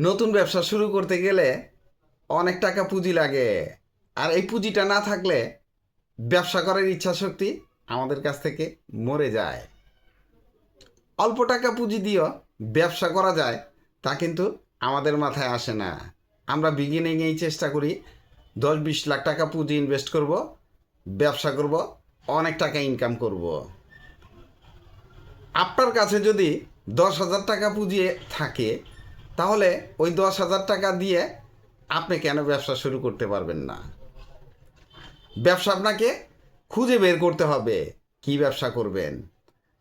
নতুন ব্যবসা শুরু করতে গেলে অনেক টাকা পুঁজি লাগে। আর এই পুঁজিটা না থাকলে ব্যবসা করার ইচ্ছা শক্তি আমাদের কাছ থেকে মরে যায়। অল্প টাকা পুঁজি দিয়েও ব্যবসা করা যায় তা কিন্তু আমাদের মাথায় আসে না। আমরা বিগিনিংয়েই চেষ্টা করি 10-20 লাখ টাকা পুঁজি ইনভেস্ট করব, ব্যবসা করব, অনেক টাকা ইনকাম করব। আপনার কাছে যদি 10,000 টাকা পুঁজি থাকে, তাহলে ওই 10,000 টাকা দিয়ে আপনি কেন ব্যবসা শুরু করতে পারবেন না? ব্যবসা আপনাকে খুঁজে বের করতে হবে কি ব্যবসা করবেন।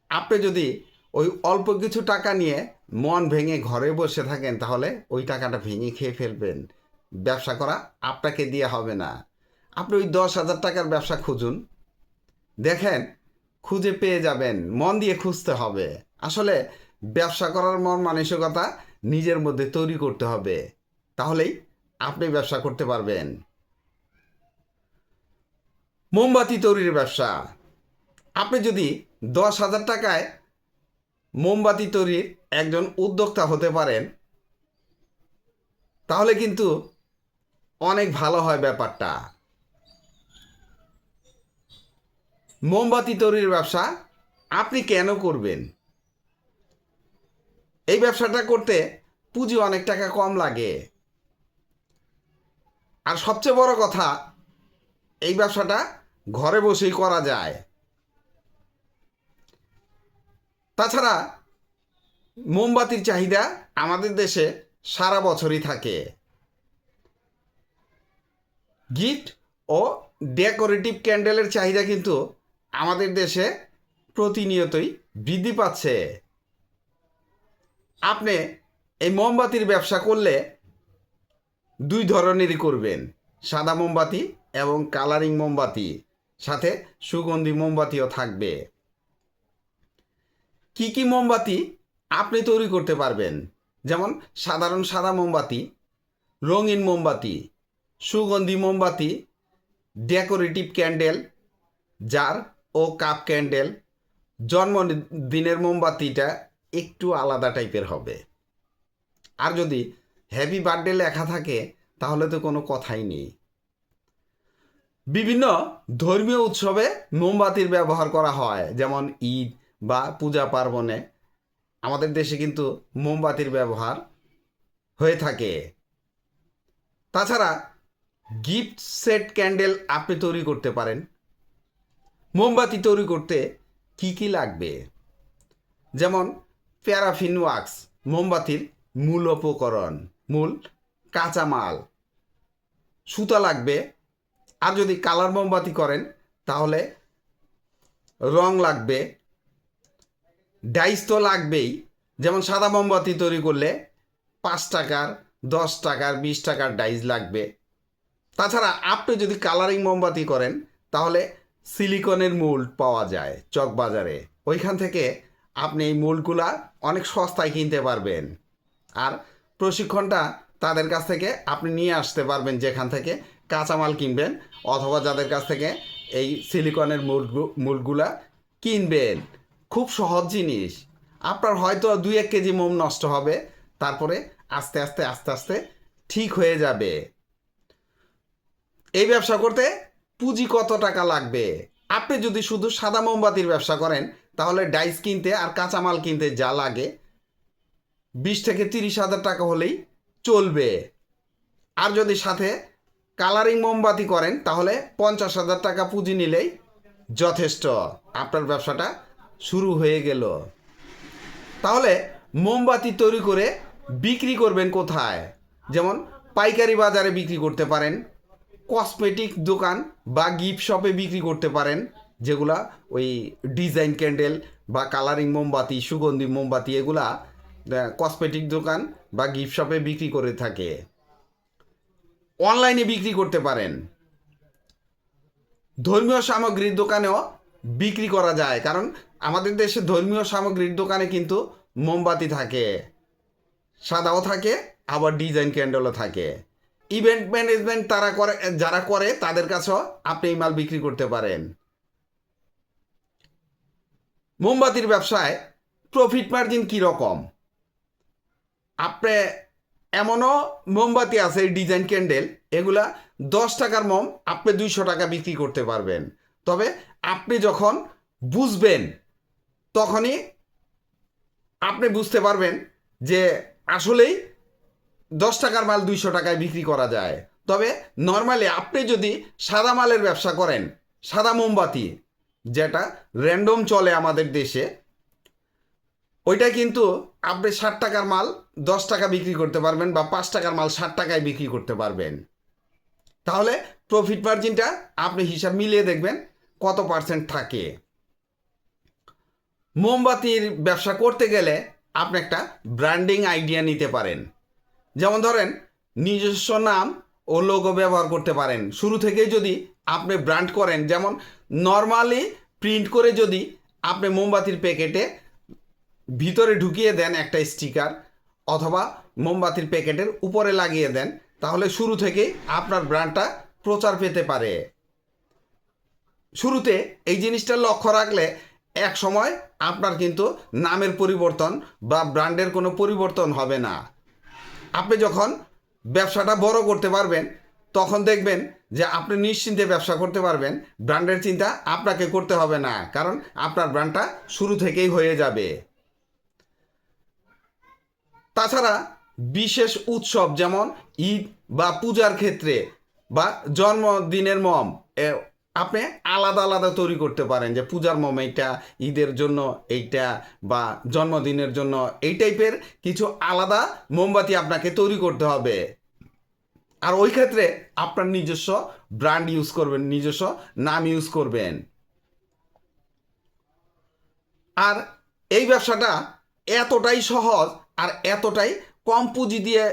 আপনি যদি ওই অল্প কিছু টাকা নিয়ে মন ভেঙে ঘরে বসে থাকেন, তাহলে ওই টাকাটা ভেঙে খেয়ে ফেলবেন। ব্যবসা করা আপনাকে দিয়ে হবে না। আপনি ওই 10,000 টাকার ব্যবসা খুঁজুন, দেখেন খুঁজে পেয়ে যাবেন। মন দিয়ে খুঁজতে হবে। আসলে ব্যবসা করার মন মানসিকতা নিজের মধ্যে তৈরি করতে হবে, তাহলেই আপনি ব্যবসা করতে পারবেন। মোমবাতি তৈরির ব্যবসা। আপনি যদি 10,000 টাকায় মোমবাতি তৈরির একজন উদ্যোক্তা হতে পারেন, তাহলে কিন্তু অনেক ভালো হয় ব্যাপারটা। মোমবাতি তৈরির ব্যবসা আপনি কেন করবেন? এই ব্যবসাটা করতে পুঁজি অনেক টাকা কম লাগে। আর সবচেয়ে বড় কথা, এই ব্যবসাটা ঘরে বসেই করা যায়। তাছাড়া মোমবাতির চাহিদা আমাদের দেশে সারা বছরই থাকে। গিফট ও ডেকোরেটিভ ক্যান্ডেলের চাহিদা কিন্তু আমাদের দেশে প্রতিনিয়তই বৃদ্ধি পাচ্ছে। আপনি এই মোমবাতির ব্যবসা করলে দুই ধরনেরই করবেন, সাদা মোমবাতি এবং কালারিং মোমবাতি, সাথে সুগন্ধি মোমবাতিও থাকবে। কি কি মোমবাতি আপনি তৈরি করতে পারবেন? যেমন সাধারণ সাদা মোমবাতি, রঙিন মোমবাতি, সুগন্ধি মোমবাতি, ডেকোরেটিভ ক্যান্ডেল, জার ও কাপ ক্যান্ডেল। জন্মদিনের মোমবাতিটা একটু আলাদা টাইপের হবে। আর যদি হ্যাপি বার্থডে লেখা থাকে, তাহলে তো কোনো কথাই নেই। বিভিন্ন ধর্মীয় উৎসবে মোমবাতির ব্যবহার করা হয়, যেমন ঈদ বা পূজা পার্বণে আমাদের দেশে কিন্তু মোমবাতির ব্যবহার হয়ে থাকে। তাছাড়া গিফট সেট ক্যান্ডেল আপনি তৈরি করতে পারেন। মোমবাতি তৈরি করতে কি কি লাগবে? যেমন প্যারাফিন ওয়াক্স মোমবাতির মূল উপকরণ, মূল কাঁচামাল। সুতা লাগবে। আর যদি কালার মোমবাতি করেন, তাহলে রং লাগবে। ডাইস তো লাগবেই। যেমন সাদা মোমবাতি তৈরি করলে 5 টাকার, 10 টাকার, 20 টাকার ডাইস লাগবে। তাছাড়া আপনি যদি কালারিং মোমবাতি করেন, তাহলে সিলিকনের মোল্ড পাওয়া যায় চকবাজারে। ওইখান থেকে আপনি এই মোল্ডগুলা অনেক সস্তায় কিনতে পারবেন। আর প্রশিক্ষণটা তাদের কাছ থেকে আপনি নিয়ে আসতে পারবেন, যেখান থেকে কাঁচামাল কিনবেন, অথবা যাদের কাছ থেকে এই সিলিকনের মোল্ডগুলা কিনবেন। খুব সহজ জিনিস। আপনার হয়তো 2-1 কেজি মোম নষ্ট হবে, তারপরে আস্তে আস্তে আস্তে আস্তে ঠিক হয়ে যাবে। এই ব্যবসা করতে পুঁজি কত টাকা লাগবে? আপনি যদি শুধু সাদা মোমবাতির ব্যবসা করেন, তাহলে ডাইস কিনতে আর কাঁচামাল কিনতে যা লাগে 20 থেকে 30 হাজার টাকা হলেই চলবে। আর যদি সাথে কালারিং মোমবাতি করেন, তাহলে 50,000 টাকা পুঁজি নিলেই যথেষ্ট। আপনার ব্যবসাটা শুরু হয়ে গেল। তাহলে মোমবাতি তৈরি করে বিক্রি করবেন কোথায়? যেমন পাইকারি বাজারে বিক্রি করতে পারেন, কসমেটিক দোকান বা গিফট শপে বিক্রি করতে পারেন, যেগুলা ওই ডিজাইন ক্যান্ডেল বা কালারিং মোমবাতি, সুগন্ধি মোমবাতি এগুলা কসমেটিক দোকান বা গিফট শপে বিক্রি করে থাকে। অনলাইনে বিক্রি করতে পারেন। ধর্মীয় সামগ্রীর দোকানেও বিক্রি করা যায়, কারণ আমাদের দেশে ধর্মীয় সামগ্রীর দোকানে কিন্তু মোমবাতি থাকে, সাদাও থাকে, আবার ডিজাইন ক্যান্ডেলও থাকে। ইভেন্ট ম্যানেজমেন্ট তারা করে, যারা করে তাদের কাছেও আপনি এই মাল বিক্রি করতে পারেন। মোমবাতির ব্যবসায় প্রফিট মার্জিন কীরকম? আপনি এমনও মোমবাতি আছে এই ডিজাইন ক্যান্ডেল, এগুলা 10 টাকার মোম আপনি 200 টাকা বিক্রি করতে পারবেন। তবে আপনি যখন বুঝবেন তখনই আপনি বুঝতে পারবেন যে আসলেই 10 টাকার মাল 200 টাকায় বিক্রি করা যায়। তবে নর্মালি আপনি যদি সাদা মালের ব্যবসা করেন, সাদা মোমবাতি যেটা র্যান্ডম চলে আমাদের দেশে, ওইটা কিন্তু আপনি 60 টাকার মাল 10 টাকা বিক্রি করতে পারবেন বা 5 টাকার মাল 60 টাকায় বিক্রি করতে পারবেন। তাহলে প্রফিট মার্জিনটা আপনি হিসাব মিলিয়ে দেখবেন কত পার্সেন্ট থাকে। মোমবাতির ব্যবসা করতে গেলে আপনি একটা ব্র্যান্ডিং আইডিয়া নিতে পারেন। যেমন ধরেন নিজস্ব নাম ও লোগো ব্যবহার করতে পারেন। শুরু থেকেই যদি আপনি ব্র্যান্ড করেন, যেমন নর্মালি প্রিন্ট করে যদি আপনি মোমবাতির প্যাকেটে ভিতরে ঢুকিয়ে দেন একটা স্টিকার, অথবা মোমবাতির প্যাকেটের উপরে লাগিয়ে দেন, তাহলে শুরু থেকেই আপনার ব্র্যান্ডটা প্রচার পেতে পারে। শুরুতে এই জিনিসটা লক্ষ্য রাখলে এক সময় আপনার কিন্তু নামের পরিবর্তন বা ব্র্যান্ডের কোনো পরিবর্তন হবে না। আপনি যখন ব্যবসাটা বড় করতে পারবেন তখন দেখবেন যে আপনি নিশ্চিন্তে ব্যবসা করতে পারবেন, ব্র্যান্ডের চিন্তা আপনাকে করতে হবে না, কারণ আপনার ব্র্যান্ডটা শুরু থেকেই হয়ে যাবে। তাছাড়া বিশেষ উৎসব যেমন ঈদ বা পূজার ক্ষেত্রে বা জন্মদিনের মম আপনি আলাদা আলাদা তৈরি করতে পারেন, যে পূজার মম এইটা, ঈদের জন্য এইটা, বা জন্মদিনের জন্য এই টাইপের কিছু আলাদা মোমবাতি আপনাকে তৈরি করতে হবে। আর ওই ক্ষেত্রে আপনার নিজস্ব ব্র্যান্ড ইউজ করবেন, নিজস্ব নাম ইউজ করবেন। আর এই ব্যবসাটা এতটাই সহজ আর এতটাই কম পুঁজি দিয়ে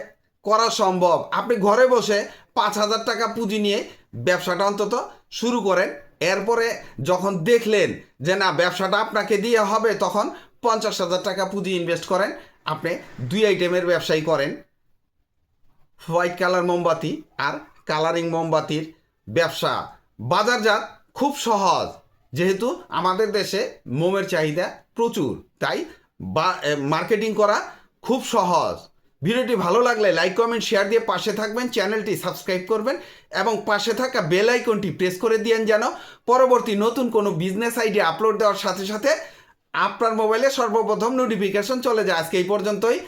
করা সম্ভব। আপনি ঘরে বসে 5,000 টাকা পুঁজি নিয়ে ব্যবসাটা অন্তত শুরু করেন। এরপরে যখন দেখলেন যে না ব্যবসাটা আপনাকে দিয়ে হবে, তখন 50,000 টাকা পুঁজি ইনভেস্ট করেন। আপনি 2 আইটেমের ব্যবসাই করেন, হোয়াইট কালার মোমবাতি আর কালারিং মোমবাতির ব্যবসা। বাজারজাত খুব সহজ, যেহেতু আমাদের দেশে মোমের চাহিদা প্রচুর, তাই মার্কেটিং করা খুব সহজ। ভিডিওটি ভালো লাগলে লাইক কমেন্ট শেয়ার দিয়ে পাশে থাকবেন, চ্যানেলটি সাবস্ক্রাইব করবেন এবং পাশে থাকা বেল আইকনটি প্রেস করে দিয়েন যেন পরবর্তী নতুন কোনো বিজনেস আইডিয়া আপলোড দেওয়ার সাথে সাথে আপনার মোবাইলে সর্বপ্রথম নোটিফিকেশন চলে যায়। আজকে এই পর্যন্তই।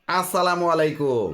আসসালামু আলাইকুম।